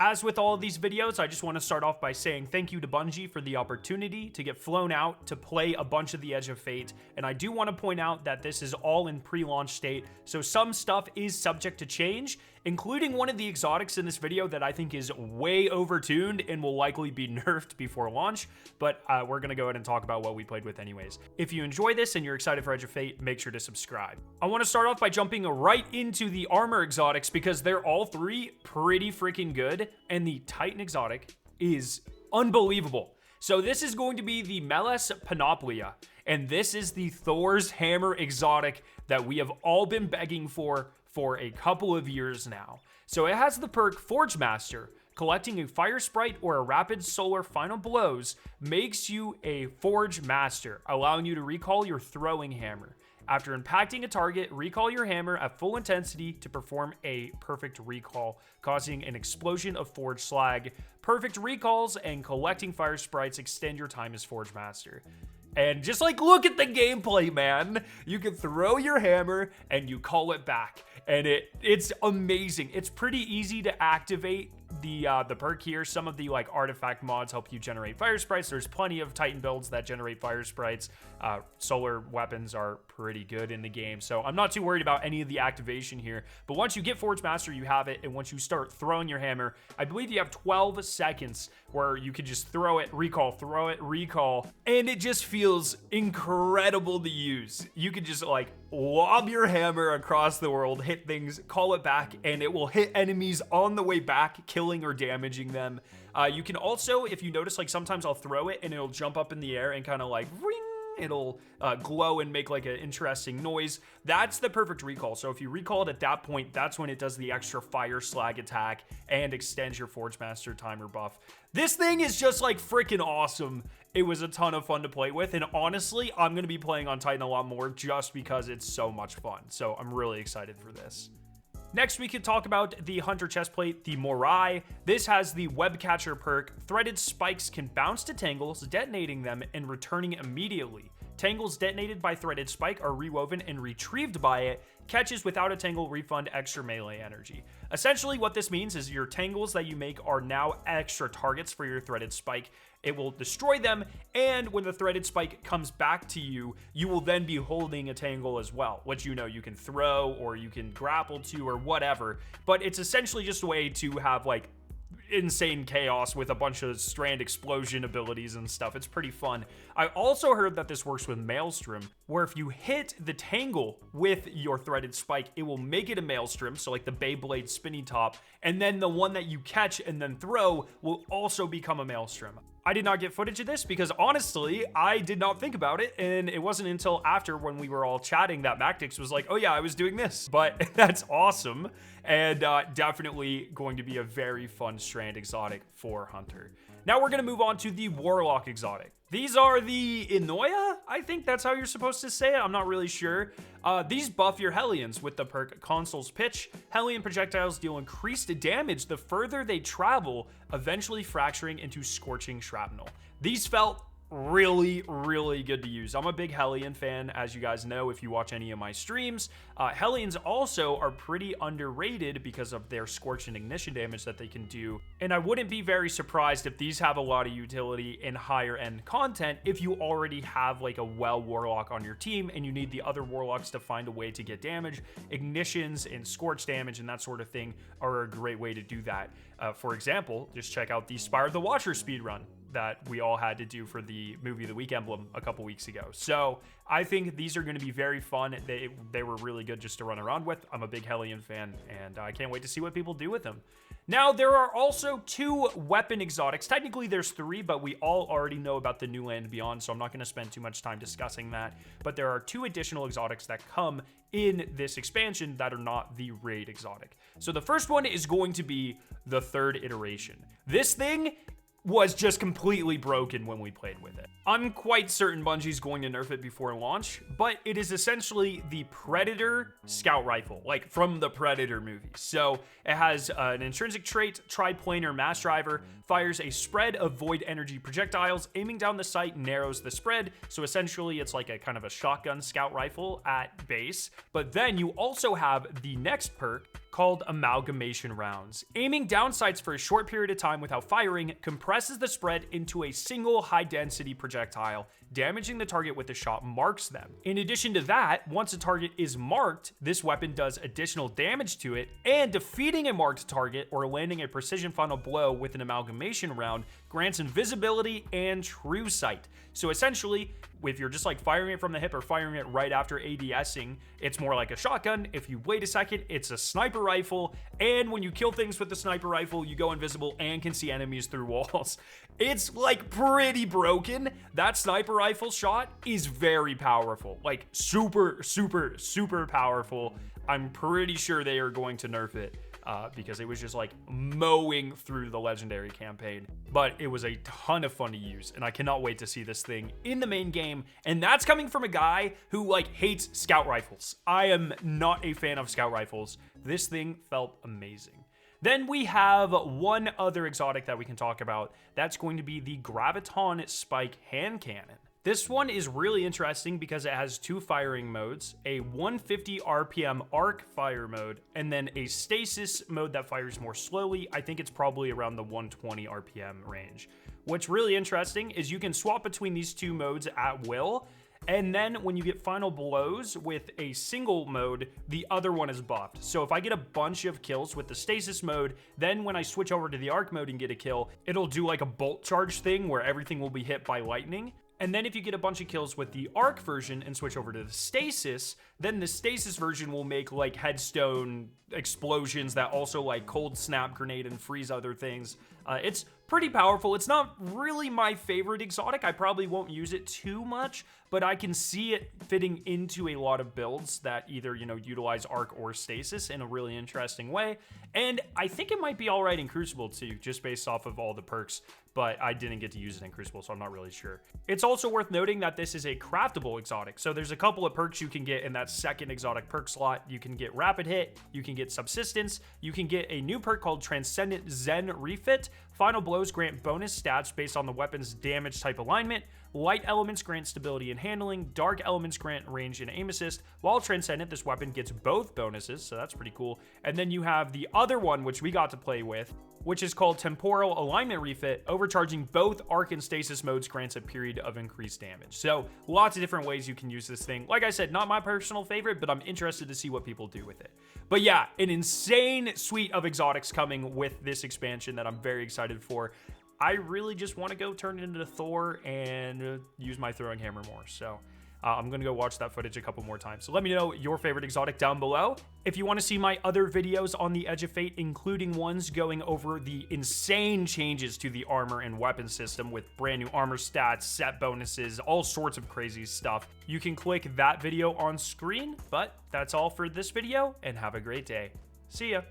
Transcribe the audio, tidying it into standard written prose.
As with all of these videos, I just want to start off by saying thank you to Bungie for the opportunity to get flown out to play a bunch of the Edge of Fate, and I do want to point out that this is all in pre-launch state, so some stuff is subject to change, including one of the exotics in this video that I think is way overtuned and will likely be nerfed before launch, but we're going to go ahead and talk about what we played with anyways. If you enjoy this and you're excited for Edge of Fate, make sure to subscribe. I want to start off by jumping right into the armor exotics because they're all three pretty freaking good, and the Titan exotic is unbelievable. So this is going to be the Melas Panoplia, and this is the Thor's Hammer exotic that we have all been begging for a couple of years now. So it has the perk Forge Master. Collecting a fire sprite or a rapid solar final blows makes you a Forge Master, allowing you to recall your throwing hammer. After impacting a target, recall your hammer at full intensity to perform a perfect recall, causing an explosion of forge slag. Perfect recalls and collecting fire sprites extend your time as Forge Master. And just like, look at the gameplay, man. You can throw your hammer and you call it back. And it's amazing. It's pretty easy to activate the perk here. Some of the like artifact mods help you generate fire sprites. There's plenty of Titan builds that generate fire sprites. Solar weapons are pretty good in the game, so I'm not too worried about any of the activation here. But once you get Forge Master, you have it, and once you start throwing your hammer, I believe you have 12 seconds where you could just throw it, recall, and it just feels incredible to use. You could just like lob your hammer across the world, hit things, call it back, and it will hit enemies on the way back, killing or damaging them. You can also, if you notice, like sometimes I'll throw it and it'll jump up in the air and kind of like ring. It'll glow and make like an interesting noise. That's the perfect recall. So if you recall it at that point, that's when it does the extra fire slag attack and extends your Forge Master timer buff. This thing is just like freaking awesome. It was a ton of fun to play with, and honestly, I'm going to be playing on Titan a lot more just because it's so much fun. So I'm really excited for this. Next, we could talk about the Hunter chestplate, the Moirai. This has the Web Catcher perk. Threaded spikes can bounce to tangles, detonating them and returning immediately. Tangles detonated by Threaded Spike are rewoven and retrieved by it. Catches without a tangle refund extra melee energy. Essentially, what this means is your tangles that you make are now extra targets for your Threaded Spike. It will destroy them, and when the Threaded Spike comes back to you, you will then be holding a tangle as well, which you know you can throw or you can grapple to or whatever. But it's essentially just a way to have like insane chaos with a bunch of strand explosion abilities and stuff. It's pretty fun. I also heard that this works with Maelstrom, where if you hit the tangle with your Threaded Spike, it will make it a Maelstrom, so like the Beyblade spinny top, and then the one that you catch and then throw will also become a Maelstrom. I did not get footage of this because honestly, I did not think about it, and it wasn't until after when we were all chatting that Mactix was like, oh yeah, I was doing this. But that's awesome, and definitely going to be a very fun strand exotic for Hunter. Now we're going to move on to the Warlock exotic. These are the Eunoia? I think that's how you're supposed to say it. I'm not really sure. These buff your Hellions with the perk Consol's Pitch. Hellion projectiles deal increased damage the further they travel, eventually fracturing into scorching shrapnel. These felt really good to use. I'm a big Hellion fan, as you guys know if you watch any of my streams. Hellions also are pretty underrated because of their scorch and ignition damage that they can do, and I wouldn't be very surprised if these have a lot of utility in higher end content if you already have like a Warlock on your team and you need the other Warlocks to find a way to get damage. Ignitions and scorch damage and that sort of thing are a great way to do that. For example, just check out the Spire of the Watcher speedrun that we all had to do for the Movie of the Week emblem a couple weeks ago. So I think these are going to be very fun. They were really good just to run around with. I'm a big Hellion fan, and I can't wait to see what people do with them. Now, there are also 2 weapon exotics. Technically, there's 3, but we all already know about the New Land Beyond, so I'm not going to spend too much time discussing that. But there are 2 additional exotics that come in this expansion that are not the raid exotic. So the first one is going to be the 3rd iteration. This thing was just completely broken when we played with it. I'm quite certain Bungie's going to nerf it before launch, but it is essentially the Predator scout rifle, like from the Predator movies. So it has an intrinsic trait, triplanar mass driver, fires a spread of void energy projectiles, aiming down the sight narrows the spread. So essentially it's like a kind of a shotgun scout rifle at base, but then you also have the next perk, called amalgamation rounds. Aiming down sights for a short period of time without firing compresses the spread into a single high-density projectile. Damaging the target with the shot marks them. In addition to that, once a target is marked, this weapon does additional damage to it, and defeating a marked target or landing a precision final blow with an amalgamation round grants invisibility and true sight. So essentially, if you're just like firing it from the hip or firing it right after ADSing, it's more like a shotgun. If you wait a second, it's a sniper rifle. And when you kill things with the sniper rifle, you go invisible and can see enemies through walls. It's like pretty broken. That sniper rifle shot is very powerful, like super, super, super powerful. I'm pretty sure they are going to nerf it. Because it was just like mowing through the legendary campaign, but it was a ton of fun to use, and I cannot wait to see this thing in the main game. And that's coming from a guy who like hates scout rifles. I am not a fan of scout rifles. This thing felt amazing. Then we have one other exotic that we can talk about. That's going to be the Graviton Spike Hand Cannon. This one is really interesting because it has two firing modes, a 150 RPM arc fire mode, and then a stasis mode that fires more slowly. I think it's probably around the 120 RPM range. What's really interesting is you can swap between these two modes at will, and then when you get final blows with a single mode, the other one is buffed. So if I get a bunch of kills with the stasis mode, then when I switch over to the arc mode and get a kill, it'll do like a bolt charge thing where everything will be hit by lightning. And then if you get a bunch of kills with the arc version and switch over to the stasis, then the stasis version will make like headstone explosions that also like cold snap grenade and freeze other things. It's pretty powerful. It's not really my favorite exotic. I probably won't use it too much, but I can see it fitting into a lot of builds that either, you know, utilize arc or stasis in a really interesting way. And I think it might be all right in Crucible too, just based off of all the perks, but I didn't get to use it in Crucible, so I'm not really sure. It's also worth noting that this is a craftable exotic. So there's a couple of perks you can get in that second exotic perk slot. You can get Rapid Hit, you can get Subsistence, you can get a new perk called Transcendent Zen Refit. Final blows grant bonus stats based on the weapon's damage type alignment. Light elements grant stability and handling. Dark elements grant range and aim assist. While Transcendent, this weapon gets both bonuses, so that's pretty cool. And then you have the other one, which we got to play with, which is called Temporal Alignment Refit. Overcharging both arc and stasis modes grants a period of increased damage. So lots of different ways you can use this thing. Like I said, not my personal favorite, but I'm interested to see what people do with it. But yeah, an insane suite of exotics coming with this expansion that I'm very excited for. I really just want to go turn it into Thor and use my throwing hammer more. So I'm going to go watch that footage a couple more times. So let me know your favorite exotic down below. If you want to see my other videos on the Edge of Fate, including ones going over the insane changes to the armor and weapon system with brand new armor stats, set bonuses, all sorts of crazy stuff, you can click that video on screen. But that's all for this video, and have a great day. See ya.